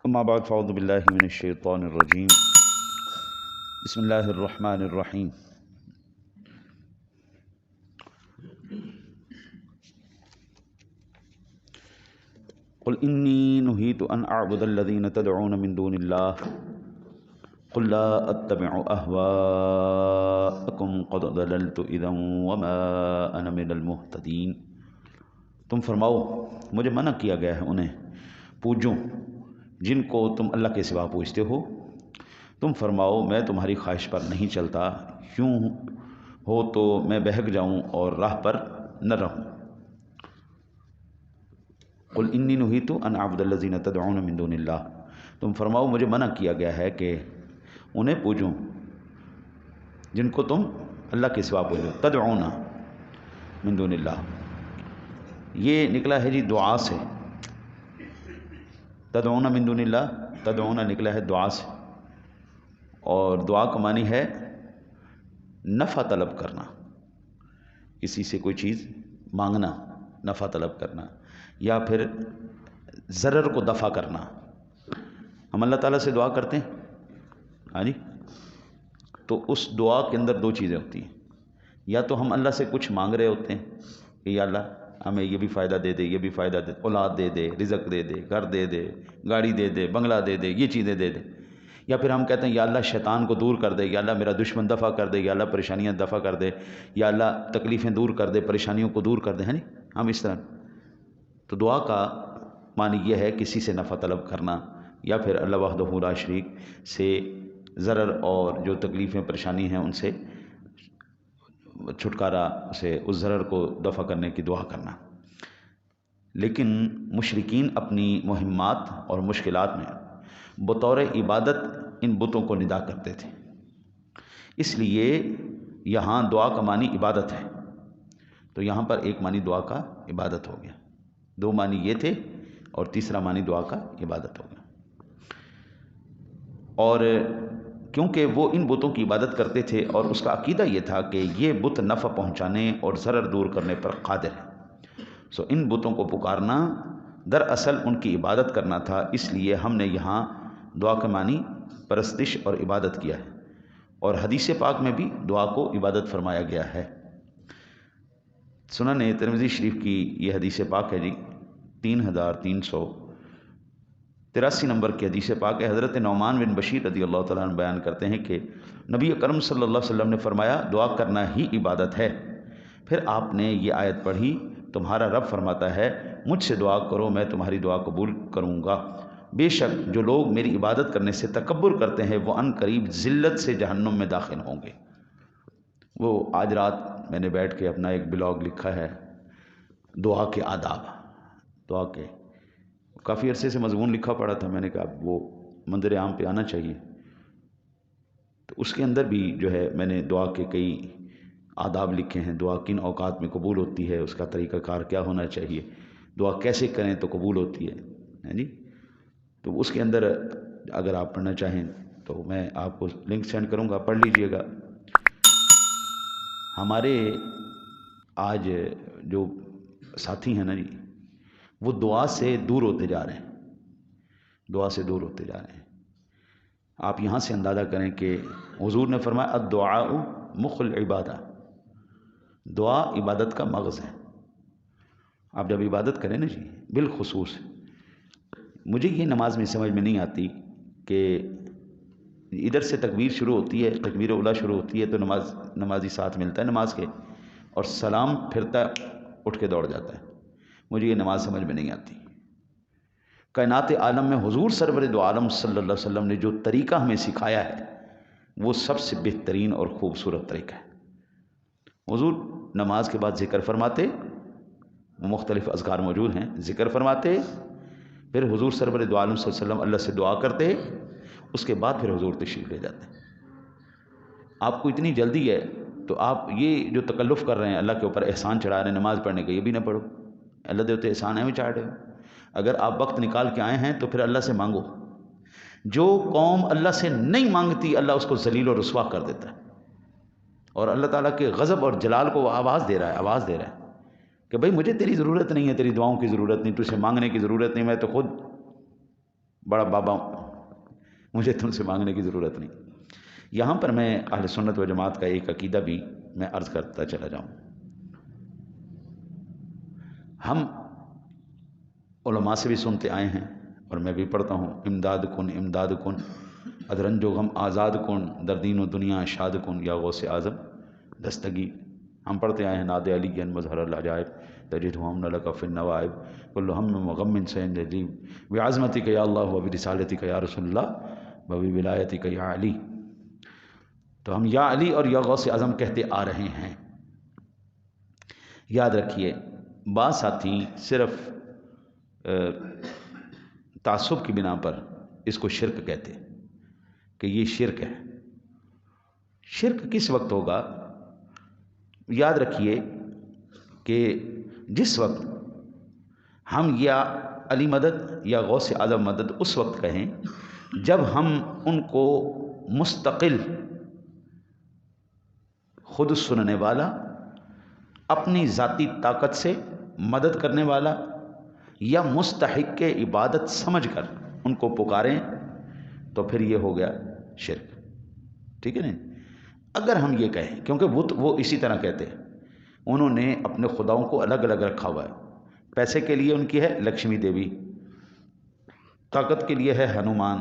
اما بعد فاعوذ باللہ من الشیطان الرجیم بسم اللہ الرحمن الرحیم قل انی نہیت ان اعبد الذین تدعون من دون اللہ قل لا اتبع اہواءکم قد ضللت اذا وما انا من المہتدین۔ تم فرماؤ مجھے منع کیا گیا ہے انہیں پوجوں جن کو تم اللہ کے سوا پوجتے ہو۔ تم فرماؤ میں تمہاری خواہش پر نہیں چلتا، یوں ہو تو میں بہک جاؤں اور راہ پر نہ رہوں۔ قل انی نہیت ان اعبد الذین تدعون من دون اللہ، تم فرماؤ مجھے منع کیا گیا ہے کہ انہیں پوجوں جن کو تم اللہ کے سوا پوجو۔ تدعون من دون اللہ یہ نکلا ہے جی دعا سے، تدعون من دون اللہ، تدعون نکلا ہے دعا سے، اور دعا کا معنی ہے نفع طلب کرنا، کسی سے کوئی چیز مانگنا، نفع طلب کرنا، یا پھر ضرر کو دفع کرنا۔ ہم اللہ تعالیٰ سے دعا کرتے ہیں، ہاں جی، تو اس دعا کے اندر دو چیزیں ہوتی ہیں، یا تو ہم اللہ سے کچھ مانگ رہے ہوتے ہیں کہ یا اللہ ہمیں یہ بھی فائدہ دے دے، یہ بھی فائدہ دے، اولاد دے دے، رزق دے دے، گھر دے دے، گاڑی دے دے، بنگلہ دے دے، یہ چیزیں دے دے۔ یا پھر ہم کہتے ہیں یا اللہ شیطان کو دور کر دے، یا اللہ میرا دشمن دفع کر دے، یا اللہ پریشانیاں دفع کر دے، یا اللہ تکلیفیں دور کر دے، پریشانیوں کو دور کر دے، ہیں جی ہم اس طرح۔ تو دعا کا معنی یہ ہے کسی سے نفع طلب کرنا، یا پھر اللہ وحدہ لا شریک سے ضرر اور جو تکلیفیں پریشانی ہیں ان سے چھٹکارا، سے اس ضرر کو دفع کرنے کی دعا کرنا۔ لیکن مشرکین اپنی مہمات اور مشکلات میں بطور عبادت ان بتوں کو ندا کرتے تھے، اس لیے یہاں دعا کا معنی عبادت ہے، تو یہاں پر ایک معنی دعا کا عبادت ہو گیا، دو معنی یہ تھے اور تیسرا معنی دعا کا عبادت ہو گیا۔ اور کیونکہ وہ ان بتوں کی عبادت کرتے تھے اور اس کا عقیدہ یہ تھا کہ یہ بت نفع پہنچانے اور ضرر دور کرنے پر قادر ہے، سو ان بتوں کو پکارنا دراصل ان کی عبادت کرنا تھا، اس لیے ہم نے یہاں دعا کے معنی پرستش اور عبادت کیا ہے، اور حدیث پاک میں بھی دعا کو عبادت فرمایا گیا ہے۔ سنن ترمذی شریف کی یہ حدیث پاک ہے جی 3383 نمبر کی حدیث پاک ہے۔ حضرت نعمان بن بشیر رضی اللہ تعالیٰ عنہ بیان کرتے ہیں کہ نبی اکرم صلی اللہ علیہ وسلم نے فرمایا دعا کرنا ہی عبادت ہے۔ پھر آپ نے یہ آیت پڑھی، تمہارا رب فرماتا ہے مجھ سے دعا کرو میں تمہاری دعا قبول کروں گا، بے شک جو لوگ میری عبادت کرنے سے تکبر کرتے ہیں وہ ان قریب ذلت سے جہنم میں داخل ہوں گے۔ وہ آج رات میں نے بیٹھ کے اپنا ایک بلاگ لکھا ہے دعا کے آداب، دعا کے کافی عرصے سے مضمون لکھا پڑا تھا، میں نے کہا وہ منظر عام پہ آنا چاہیے، تو اس کے اندر بھی جو ہے میں نے دعا کے کئی آداب لکھے ہیں، دعا کن اوقات میں قبول ہوتی ہے، اس کا طریقہ کار کیا ہونا چاہیے، دعا کیسے کریں تو قبول ہوتی ہے جی۔ تو اس کے اندر اگر آپ پڑھنا چاہیں تو میں آپ کو لنک سینڈ کروں گا، پڑھ لیجئے گا۔ ہمارے آج جو ساتھی ہیں نا جی، وہ دعا سے دور ہوتے جا رہے ہیں، دعا سے دور ہوتے جا رہے ہیں۔ آپ یہاں سے اندازہ کریں کہ حضور نے فرمایا الدعاء مخ العبادہ، دعا عبادت کا مغز ہے۔ آپ جب عبادت کریں نا جی، بالخصوص مجھے یہ نماز میں سمجھ میں نہیں آتی کہ ادھر سے تکبیر شروع ہوتی ہے، تکبیر اولیٰ شروع ہوتی ہے تو نمازی ساتھ ملتا ہے نماز کے، اور سلام پھرتا اٹھ کے دوڑ جاتا ہے، مجھے یہ نماز سمجھ میں نہیں آتی۔ کائنات عالم میں حضور سرور دو عالم صلی اللہ علیہ وسلم نے جو طریقہ ہمیں سکھایا ہے وہ سب سے بہترین اور خوبصورت طریقہ ہے۔ حضور نماز کے بعد ذکر فرماتے، مختلف اذکار موجود ہیں، ذکر فرماتے، پھر حضور سرور دو عالم صلی اللہ علیہ وسلم اللہ سے دعا کرتے، اس کے بعد پھر حضور تشریف لے جاتے۔ آپ کو اتنی جلدی ہے تو آپ یہ جو تکلف کر رہے ہیں اللہ کے اوپر احسان چڑھا رہے ہیں نماز پڑھنے کا، یہ بھی نہ پڑھو، اللہ دیوتے احسان ہے میں چاہ رہے ہو۔ اگر آپ وقت نکال کے آئے ہیں تو پھر اللہ سے مانگو۔ جو قوم اللہ سے نہیں مانگتی اللہ اس کو ذلیل و رسوا کر دیتا ہے، اور اللہ تعالیٰ کے غضب اور جلال کو وہ آواز دے رہا ہے کہ بھئی مجھے تیری ضرورت نہیں ہے، تیری دعاؤں کی ضرورت نہیں، تجھ سے مانگنے کی ضرورت نہیں، میں تو خود بڑا بابا مجھے تم سے مانگنے کی ضرورت نہیں. یہاں پر میں اہل سنت و جماعت کا ایک عقیدہ بھی میں عرض کرتا چلا جاؤں. ہم علماء سے بھی سنتے آئے ہیں اور میں بھی پڑھتا ہوں، امداد کن ادرنج و غم آزاد کن در دین و دنیا شاد کن یا غوث اعظم دستگیر. ہم پڑھتے آئے ہیں ناد علی مظہر العجائب تجد ہم لک فی النوائب کل ہم و غم سینجلی بعظمتک یا اللہ و برسالتک یا رسول اللہ و بولایتک یا علی. تو ہم یا علی اور یا غوث اعظم کہتے آ رہے ہیں. یاد رکھیے بعض ساتھی صرف تعصب کی بنا پر اس کو شرک کہتے کہ یہ شرک ہے. شرک کس وقت ہوگا؟ یاد رکھیے کہ جس وقت ہم یا علی مدد یا غوث اعظم مدد اس وقت کہیں جب ہم ان کو مستقل خود سننے والا، اپنی ذاتی طاقت سے مدد کرنے والا یا مستحق کے عبادت سمجھ کر ان کو پکاریں تو پھر یہ ہو گیا شرک. ٹھیک ہے نا؟ اگر ہم یہ کہیں، کیونکہ وہ اسی طرح کہتے ہیں، انہوں نے اپنے خداؤں کو الگ الگ رکھا ہوا ہے. پیسے کے لیے ان کی ہے لکشمی دیوی، طاقت کے لیے ہے ہنومان،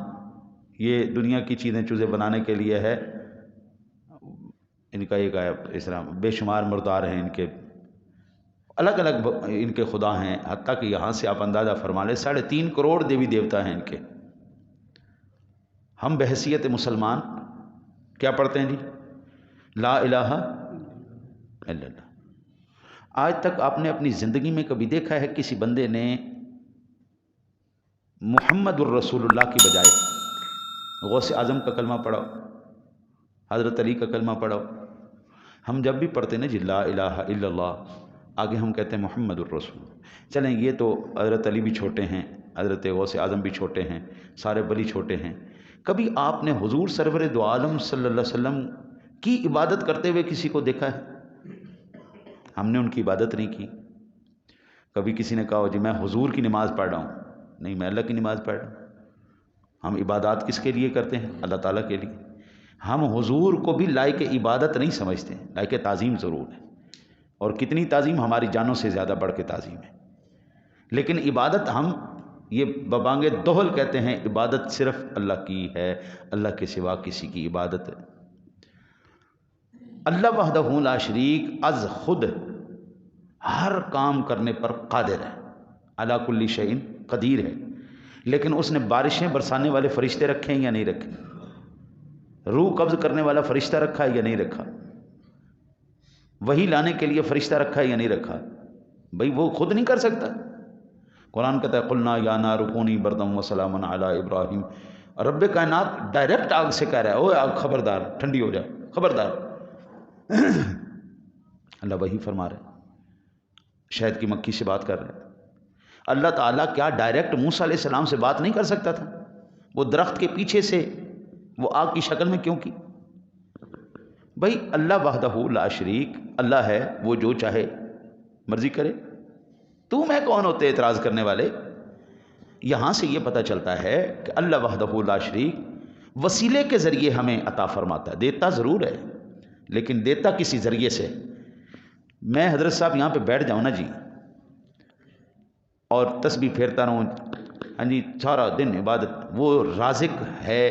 یہ دنیا کی چیزیں چوزیں بنانے کے لیے ہے ان کا ایک اس طرح بے شمار مردار ہیں ان کے، الگ الگ ان کے خدا ہیں. حتیٰ کہ یہاں سے آپ اندازہ فرما لیں 3.5 کروڑ دیوی دیوتا ہیں ان کے. ہم بحیثیت مسلمان کیا پڑھتے ہیں جی؟ لا الہ الا اللہ. آج تک آپ نے اپنی زندگی میں کبھی دیکھا ہے کسی بندے نے محمد الرسول اللہ کی بجائے غوث اعظم کا کلمہ پڑھاؤ، حضرت علی کا کلمہ پڑھاؤ؟ ہم جب بھی پڑھتے ہیں نا جی لا الہ الا اللہ، آگے ہم کہتے ہیں محمد الرسول. چلیں یہ تو حضرت علی بھی چھوٹے ہیں، حضرت غوث اعظم بھی چھوٹے ہیں، سارے ولی چھوٹے ہیں. کبھی آپ نے حضور سرور دو عالم صلی اللہ علیہ وسلم کی عبادت کرتے ہوئے کسی کو دیکھا ہے؟ ہم نے ان کی عبادت نہیں کی. کبھی کسی نے کہا جی میں حضور کی نماز پڑھ رہا ہوں، نہیں میں اللہ کی نماز پڑھ رہا ہوں. ہم عبادات کس کے لیے کرتے ہیں؟ اللہ تعالیٰ کے لیے. ہم حضور کو بھی لائق عبادت نہیں سمجھتے، لائق تعظیم ضرور ہے، اور کتنی تعظیم، ہماری جانوں سے زیادہ بڑھ کے تعظیم ہے. لیکن عبادت ہم یہ ببانگ دوہل کہتے ہیں عبادت صرف اللہ کی ہے، اللہ کے سوا کسی کی عبادت ہے. اللہ وحدہ لا شریک از خود ہر کام کرنے پر قادر ہے، علی کل شیء قدیر ہے. لیکن اس نے بارشیں برسانے والے فرشتے رکھے ہیں یا نہیں رکھے؟ روح قبض کرنے والا فرشتہ رکھا ہے یا نہیں رکھا؟ وہی لانے کے لیے فرشتہ رکھا ہے یا نہیں رکھا؟ بھئی وہ خود نہیں کر سکتا. قرآن کہتا ہے قلنا یا نار کونی بردا وسلاما علی ابراہیم. رب کائنات ڈائریکٹ آگ سے کہہ رہا ہے اوے آگ خبردار ٹھنڈی ہو جا، خبردار. اللہ وہی فرما رہے، شہد کی مکھی سے بات کر رہے. اللہ تعالیٰ کیا ڈائریکٹ موسیٰ علیہ السلام سے بات نہیں کر سکتا تھا؟ وہ درخت کے پیچھے سے وہ آگ کی شکل میں کیوں کی؟ بھائی اللہ وحدہ لا شریک اللہ ہے، وہ جو چاہے مرضی کرے. تو میں کون ہوتے اعتراض کرنے والے؟ یہاں سے یہ پتہ چلتا ہے کہ اللہ وحدہ لا شریک وسیلے کے ذریعے ہمیں عطا فرماتا ہے. دیتا ضرور ہے لیکن دیتا کسی ذریعے سے. میں حضرت صاحب یہاں پہ بیٹھ جاؤں نا جی اور تسبیح پھیرتا رہوں، ہاں جی سارا دن عبادت، وہ رازق ہے،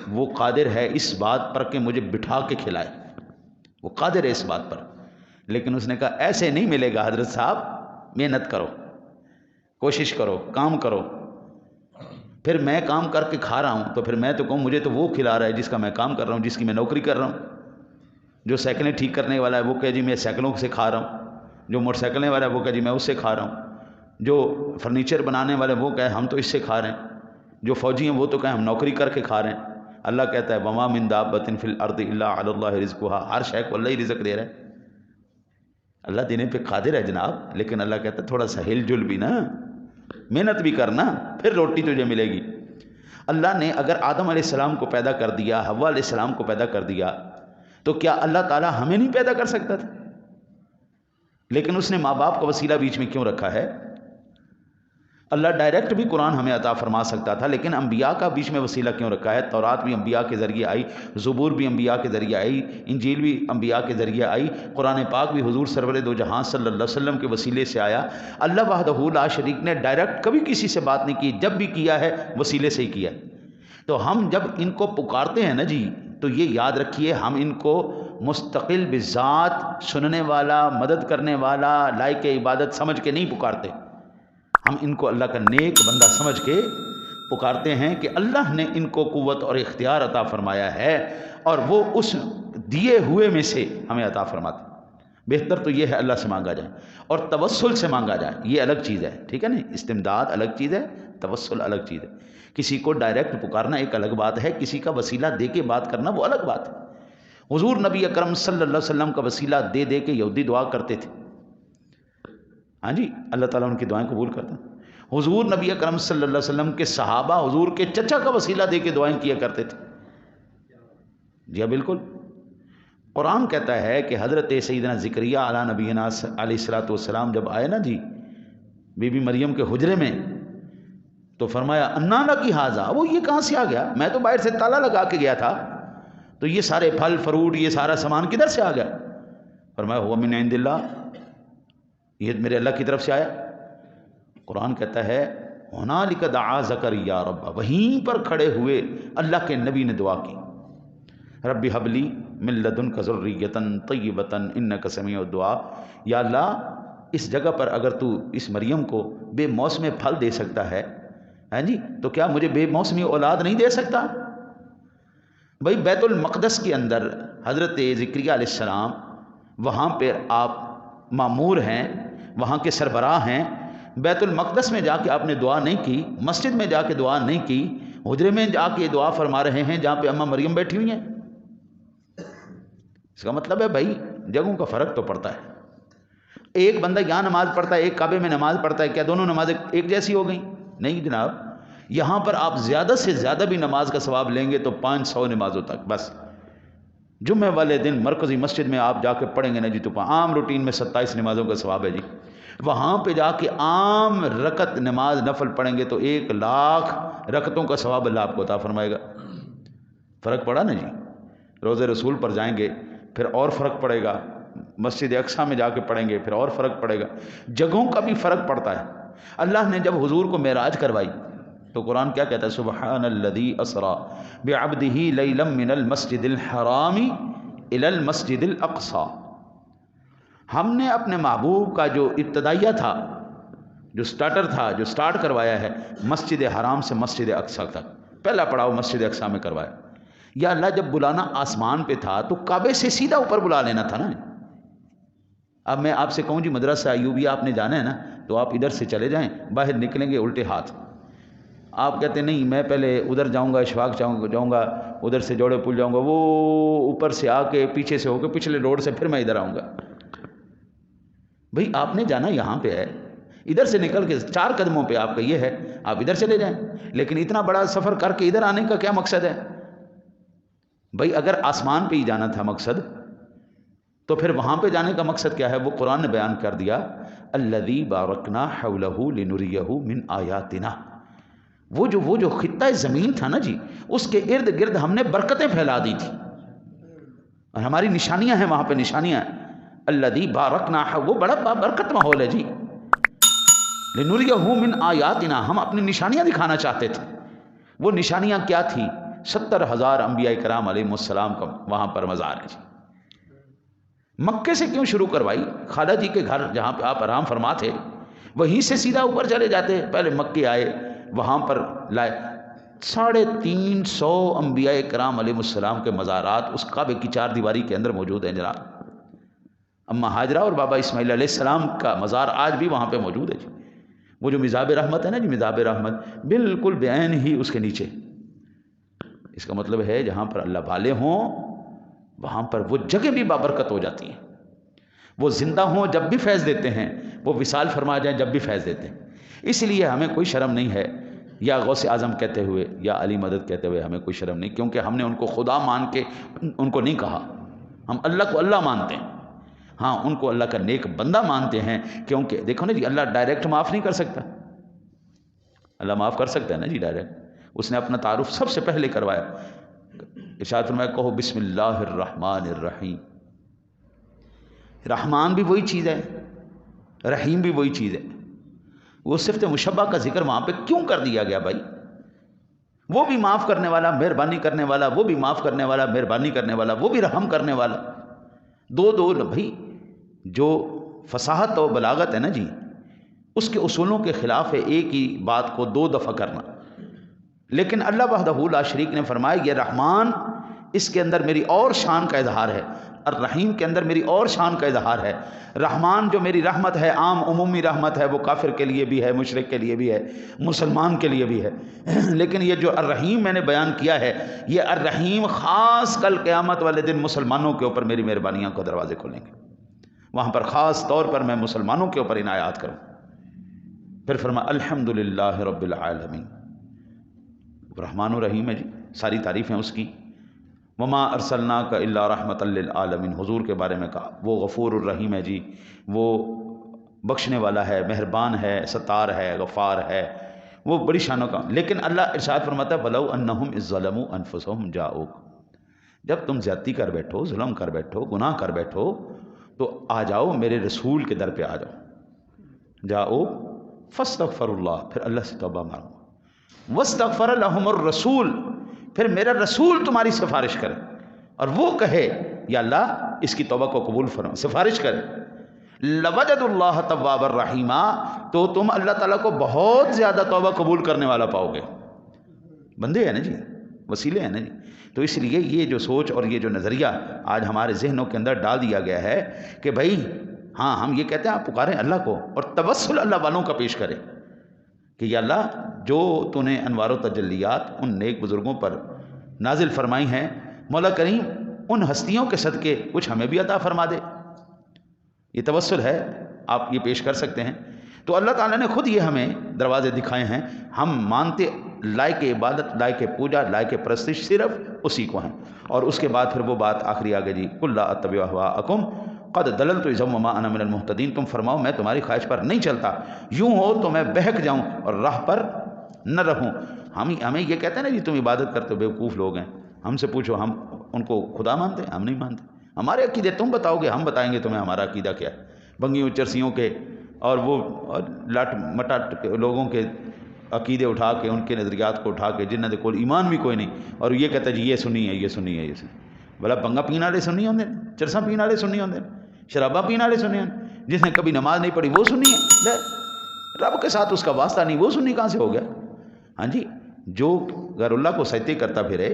وہ قادر ہے اس بات پر کہ مجھے بٹھا کے کھلائے، وہ قادر ہے اس بات پر. لیکن اس نے کہا ایسے نہیں ملے گا حضرت صاحب، محنت کرو، کوشش کرو، کام کرو. پھر میں کام کر کے کھا رہا ہوں تو پھر میں تو کہوں مجھے تو وہ کھلا رہا ہے جس کا میں کام کر رہا ہوں، جس کی میں نوکری کر رہا ہوں. جو سائیکلیں ٹھیک کرنے والا ہے وہ کہے جی میں سائیکلوں سے کھا رہا ہوں، جو موٹر سائیکلیں والا ہے وہ کہے جی میں اس سے کھا رہا ہوں، جو فرنیچر بنانے والے وہ کہے ہم تو اس سے کھا رہے ہیں، جو فوجی ہیں وہ تو کہیں ہم نوکری کر کے کھا رہے ہیں. اللہ کہتا ہے وما من دابۃ فی الارض الا علی اللہ رزقها، ہر شے کو اللہ ہی رزق دے رہا ہے. اللہ دینے پہ قادر ہے جناب، لیکن اللہ کہتا ہے تھوڑا سا ہل جل بھی نا، محنت بھی کرنا، پھر روٹی تجھے ملے گی. اللہ نے اگر آدم علیہ السلام کو پیدا کر دیا، حوا علیہ السلام کو پیدا کر دیا، تو کیا اللہ تعالیٰ ہمیں نہیں پیدا کر سکتا تھا؟ لیکن اس نے ماں باپ کا وسیلہ بیچ میں کیوں رکھا ہے؟ اللہ ڈائریکٹ بھی قرآن ہمیں عطا فرما سکتا تھا، لیکن انبیاء کا بیچ میں وسیلہ کیوں رکھا ہے؟ تورات بھی انبیاء کے ذریعے آئی، زبور بھی انبیاء کے ذریعے آئی، انجیل بھی انبیاء کے ذریعے آئی، قرآن پاک بھی حضور سرور دو جہاں صلی اللہ علیہ وسلم کے وسیلے سے آیا۔ اللہ وحدہ لا شریک نے ڈائریکٹ کبھی کسی سے بات نہیں کی، جب بھی کیا ہے وسیلے سے ہی کیا ہے۔ تو ہم جب ان کو پکارتے ہیں نا جی، تو یہ یاد رکھیے ہم ان کو مستقل بذات سننے والا، مدد کرنے والا، لائق عبادت سمجھ کے نہیں پکارتے، ہم ان کو اللہ کا نیک بندہ سمجھ کے پکارتے ہیں کہ اللہ نے ان کو قوت اور اختیار عطا فرمایا ہے اور وہ اس دیے ہوئے میں سے ہمیں عطا فرماتے۔ بہتر تو یہ ہے اللہ سے مانگا جائے اور توسل سے مانگا جائے، یہ الگ چیز ہے، ٹھیک ہے نا؟ استمداد الگ چیز ہے، توسل الگ چیز ہے۔ کسی کو ڈائریکٹ پکارنا ایک الگ بات ہے، کسی کا وسیلہ دے کے بات کرنا وہ الگ بات ہے۔ حضور نبی اکرم صلی اللہ علیہ وسلم کا وسیلہ دے دے کے یہودی دعا کرتے تھے، ہاں جی، اللہ تعالیٰ ان کی دعائیں قبول کرتا ہے۔ حضور نبی اکرم صلی اللہ علیہ وسلم کے صحابہ حضور کے چچا کا وسیلہ دے کے دعائیں کیا کرتے تھے، جی ہاں بالکل۔ قرآن کہتا ہے کہ حضرت سیدنا زکریہ علیہ نبینا علیہ الصلوۃ والسلام جب آئے نا جی بی بی مریم کے حجرے میں، تو فرمایا انا لکی ھذا، وہ یہ کہاں سے آ گیا؟ میں تو باہر سے تالا لگا کے گیا تھا، تو یہ سارے پھل فروٹ، یہ سارا سامان کدھر سے آ گیا؟ فرمایا ہوا من عند اللہ، یہ میرے اللہ کی طرف سے آیا۔ قرآن کہتا ہے ہنالک دعا زکریا رب، وہیں پر کھڑے ہوئے اللہ کے نبی نے دعا کی، رب ھب لی من لدنک ذریۃ طیبۃ انک سمیع الدعاء، یا اللہ اس جگہ پر اگر تو اس مریم کو بے موسم پھل دے سکتا ہے، ہاں جی، تو کیا مجھے بے موسمی اولاد نہیں دے سکتا؟ بھائی بیت المقدس کے اندر حضرت زکریا علیہ السلام وہاں پہ آپ مامور ہیں، وہاں کے سربراہ ہیں، بیت المقدس میں جا کے آپ نے دعا نہیں کی، مسجد میں جا کے دعا نہیں کی، حجرے میں جا کے دعا فرما رہے ہیں جہاں پہ اماں مریم بیٹھی ہوئی ہیں۔ اس کا مطلب ہے بھائی جگہوں کا فرق تو پڑتا ہے۔ ایک بندہ یہاں نماز پڑھتا ہے، ایک کعبے میں نماز پڑھتا ہے، کیا دونوں نمازیں ایک جیسی ہو گئیں؟ نہیں جناب، یہاں پر آپ زیادہ سے زیادہ بھی نماز کا ثواب لیں گے تو 500 نمازوں تک بس۔ جمعہ والے دن مرکزی مسجد میں آپ جا کے پڑھیں گے نا جی، تو عام روٹین میں 27 نمازوں کا ثواب ہے جی، وہاں پہ جا کے عام رکعت نماز نفل پڑھیں گے تو 1,00,000 رکعتوں کا ثواب اللہ آپ کو عطا فرمائے گا۔ فرق پڑا نا جی؟ روضہ رسول پر جائیں گے پھر اور فرق پڑے گا، مسجد اقصیٰ میں جا کے پڑھیں گے پھر اور فرق پڑے گا، جگہوں کا بھی فرق پڑتا ہے۔ اللہ نے جب حضور کو معراج کروائی تو قرآن کیا کہتا ہے؟ سبحان الذی اسریٰ بعبدہ لیلا من المسجد الحرام الی المسجد الاقصیٰ، ہم نے اپنے محبوب کا جو ابتدائیہ تھا، جو سٹارٹر تھا، جو سٹارٹ کروایا ہے مسجد حرام سے مسجد اقصیٰ تک، پہلا پڑاؤ مسجد اقصیٰ میں کروایا۔ یا اللہ جب بلانا آسمان پہ تھا تو کعبے سے سیدھا اوپر بلا لینا تھا نا۔ اب میں آپ سے کہوں جی مدرسہ ایوبیہ آپ نے جانا ہے نا، تو آپ ادھر سے چلے جائیں، باہر نکلیں گے الٹے ہاتھ، آپ کہتے نہیں میں پہلے ادھر جاؤں گا، اشفاق جاؤں گا، ادھر سے جوڑے پل جاؤں گا، وہ اوپر سے آ کے پیچھے سے ہو کے پچھلے روڈ سے پھر میں ادھر آؤں گا۔ بھئی آپ نے جانا یہاں پہ ہے، ادھر سے نکل کے 4 قدموں پہ آپ کا یہ ہے، آپ ادھر چلے جائیں، لیکن اتنا بڑا سفر کر کے ادھر آنے کا کیا مقصد ہے؟ بھئی اگر آسمان پہ ہی جانا تھا مقصد، تو پھر وہاں پہ جانے کا مقصد کیا ہے؟ وہ قرآن نے بیان کر دیا، الذی بارکنا حولہ لنریہ من آیاتنا، وہ جو خطہ زمین تھا نا جی، اس کے ارد گرد ہم نے برکتیں پھیلا دی تھی، اور ہماری نشانیاں ہیں وہاں پہ، نشانیاں ہیں۔ الذی بارکنا، وہ بڑا برکت ماحول ہے جی، لنریہ من آیاتنا، ہم اپنی نشانیاں دکھانا چاہتے تھے۔ وہ نشانیاں کیا تھی؟ 70,000 انبیاء کرام علیہ السلام کا وہاں پر مزار ہے جی۔ مکے سے کیوں شروع کروائی؟ خالہ جی کے گھر جہاں پہ آپ آرام فرما تھے، وہیں سے سیدھا اوپر چلے جاتے، پہلے مکے آئے، وہاں پر لائے 350 انبیاء کرام علیہ السلام کے مزارات اس کعبے کی 4 دیواری کے اندر موجود ہیں جناب۔ اماں ہاجرہ اور بابا اسماعیل علیہ السلام کا مزار آج بھی وہاں پہ موجود ہے جی۔ وہ جو مزاب رحمت ہے نا جی، مزاب رحمت بالکل بعین ہی اس کے نیچے۔ اس کا مطلب ہے جہاں پر اللہ والے ہوں وہاں پر وہ جگہ بھی بابرکت ہو جاتی ہیں، وہ زندہ ہوں جب بھی فیض دیتے ہیں، وہ وصال فرما جائیں جب بھی فیض دیتے ہیں۔ اس لیے ہمیں کوئی شرم نہیں ہے یا غوث اعظم کہتے ہوئے یا علی مدد کہتے ہوئے ہمیں کوئی شرم نہیں، کیونکہ ہم نے ان کو خدا مان کے ان کو نہیں کہا، ہم اللہ کو اللہ مانتے ہیں، ہاں ان کو اللہ کا نیک بندہ مانتے ہیں، کیونکہ دیکھو نا جی اللہ ڈائریکٹ معاف نہیں کر سکتا، اللہ معاف کر سکتا ہے نا جی ڈائریکٹ. اس نے اپنا تعارف سب سے پہلے کروایا. ارشاد فرمایا کہو بسم اللہ الرحمن الرحیم. رحمان بھی وہی چیز ہے، رحیم بھی وہی چیز ہے. وہ صفت مشبہ کا ذکر وہاں پہ کیوں کر دیا گیا بھائی؟ وہ بھی معاف کرنے والا، مہربانی کرنے والا، وہ بھی معاف کرنے والا، مہربانی کرنے والا، وہ بھی رحم کرنے والا. دو بھائی. جو فصاحت و بلاغت ہے نا جی، اس کے اصولوں کے خلاف ہے ایک ہی بات کو دو دفعہ کرنا. لیکن اللہ وحدہ لا شریک نے فرمایا یہ رحمان، اس کے اندر میری اور شان کا اظہار ہے، الرحیم کے اندر میری اور شان کا اظہار ہے. رحمان جو میری رحمت ہے، عام عمومی رحمت ہے، وہ کافر کے لیے بھی ہے، مشرک کے لیے بھی ہے، مسلمان کے لیے بھی ہے. لیکن یہ جو الرحیم میں نے بیان کیا ہے، یہ الرحیم خاص کل قیامت والے دن مسلمانوں کے اوپر میری مہربانیاں کو دروازے کھولیں گے. وہاں پر خاص طور پر میں مسلمانوں کے اوپر عنایات کروں. پھر فرمایا الحمدللہ رب العالمین. رحمان و رحیم ہے جی، ساری تعریفیں اس کی. وما ارسلناک الا رحمۃ للعالمین. حضور کے بارے میں کہا وہ غفور الرحیم ہے جی، وہ بخشنے والا ہے، مہربان ہے، ستار ہے، غفار ہے، وہ بڑی شانوں کا. لیکن اللہ ارشاد فرماتا ہے وَلَوْ أَنَّهُمْ إِذ ظَّلَمُوا أَنفُسَهُمْ جَاءُوكَ. جب تم زیادتی کر بیٹھو، ظلم کر بیٹھو، گناہ کر بیٹھو، تو آ جاؤ میرے رسول کے در پہ آ جاؤ. جاؤ فاستغفر اللہ، پھر اللہ سے توبہ مانگو. واستغفر لهم الرسول، پھر میرا رسول تمہاری سفارش کرے اور وہ کہے یا اللہ اس کی توبہ کو قبول فرما، سفارش کرے. لوجد اللہ تواب الرحیمہ، تو تم اللہ تعالیٰ کو بہت زیادہ توبہ قبول کرنے والا پاؤ گے. بندے ہیں نا جی، وسیلے ہیں نا جی. تو اس لیے یہ جو سوچ اور یہ جو نظریہ آج ہمارے ذہنوں کے اندر ڈال دیا گیا ہے کہ بھائی ہاں ہم یہ کہتے ہیں آپ پکاریں اللہ کو اور توسل اللہ والوں کا پیش کریں کہ یا اللہ جو تو نے انوار و تجلیات ان نیک بزرگوں پر نازل فرمائی ہیں، مولا کریم ان ہستیوں کے صدقے کچھ ہمیں بھی عطا فرما دے. یہ توسل ہے، آپ یہ پیش کر سکتے ہیں. تو اللہ تعالیٰ نے خود یہ ہمیں دروازے دکھائے ہیں. ہم مانتے لائق عبادت، لائق پوجا، لائق پرستش صرف اسی کو ہیں. اور اس کے بعد پھر وہ بات آخری آگے جی قل لا اتبع اہواءکم قد دللت اذا وما انا من المہتدین. تم فرماؤ میں تمہاری خواہش پر نہیں چلتا، یوں ہو تو میں بہک جاؤں اور راہ پر نہ رہوں. ہمیں یہ کہتے ہیں نا جی تم عبادت کرتے ہو، بیوقوف لوگ ہیں. ہم سے پوچھو، ہم ان کو خدا مانتے ہیں؟ ہم نہیں مانتے. ہمارے عقیدے تم بتاؤ گے، ہم بتائیں گے تمہیں ہمارا عقیدہ کیا ہے. بنگیوں چرسیوں کے اور وہ لٹ مٹا لوگوں کے عقیدے اٹھا کے، ان کے نظریات کو اٹھا کے، جنہ دے کول ایمان بھی کوئی نہیں، اور یہ کہتا ہے جی یہ سنی ہے، یہ سنی ہے، یہ سنی. بلا بنگا پینے والے سنی ہوندے، چرساں پینے والے سنی ہوندے، شرابہ پینے والے سنی ہوندے. جس نے کبھی نماز نہیں پڑھی وہ سنی ہے. رب کے ساتھ اس کا واسطہ نہیں، وہ سنی کہاں سے ہو گیا؟ ہاں جی. جو غیر اللہ کو سجدے کرتا پھرے،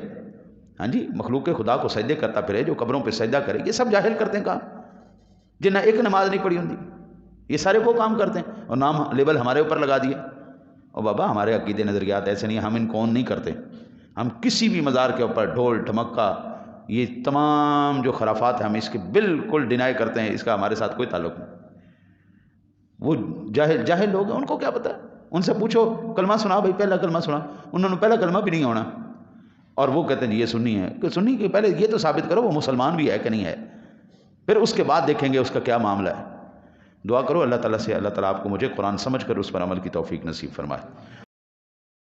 ہاں جی، مخلوق خدا کو سجدے کرتا پھرے، جو قبروں پہ سجدہ کرے، یہ سب جاہل کرتے ہیں کام. جنہیں ایک نماز نہیں پڑھی ہوندی، یہ سارے وہ کام کرتے ہیں اور نام لیبل ہمارے اوپر لگا دیا. اور بابا ہمارے عقیدے نظریات ایسے نہیں، ہم ان کون نہیں کرتے. ہم کسی بھی مزار کے اوپر ڈھول ڈھمکا، یہ تمام جو خرافات ہیں ہم اس کے بالکل ڈینائی کرتے ہیں، اس کا ہمارے ساتھ کوئی تعلق نہیں. وہ جاہل لوگ ہیں، ان کو کیا پتہ ہے. ان سے پوچھو کلمہ سنا بھائی، پہلا کلمہ سنا، انہوں نے پہلا کلمہ بھی نہیں ہونا، اور وہ کہتے ہیں جی یہ سنی ہے. کہ سنی کہ پہلے یہ تو ثابت کرو وہ مسلمان بھی ہے کہ نہیں ہے، پھر اس کے بعد دیکھیں گے اس کا کیا معاملہ ہے. دعا کرو اللہ تعالیٰ سے، اللہ تعالیٰ آپ کو مجھے قرآن سمجھ کر اس پر عمل کی توفیق نصیب فرمائے.